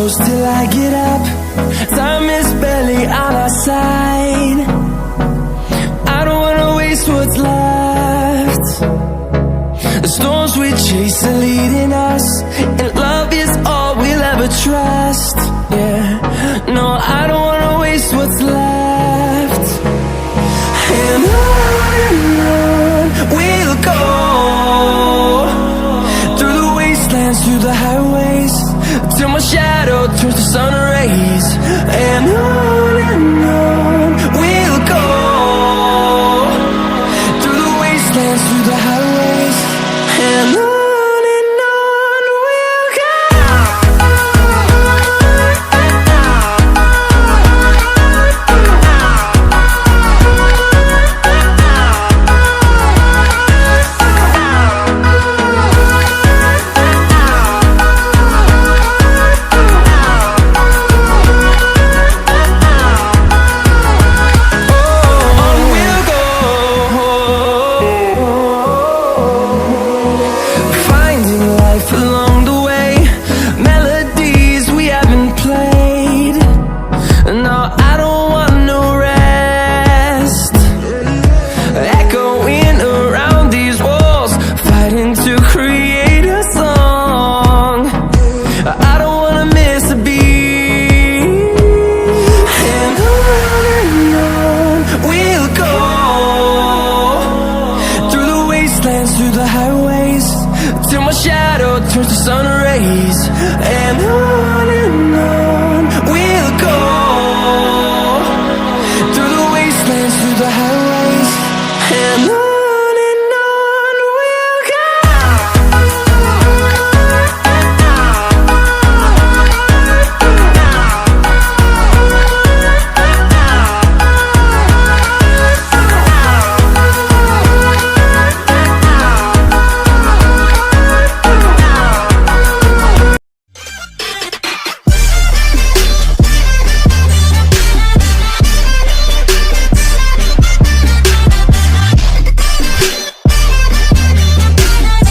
close till I get up. Time is barely on our side. I don't wanna waste what's left. The storms we chase are leading us, and love is all we'll ever trust. Yeah, no, I don't wanna waste what's left. And on we'll go, through the wastelands, through the highways, till my shadow turns to sun rays. And on we'll go, through the wastelands, through the highways, and on we'll go. Through the highways, till my shadow turns to sun rays. And on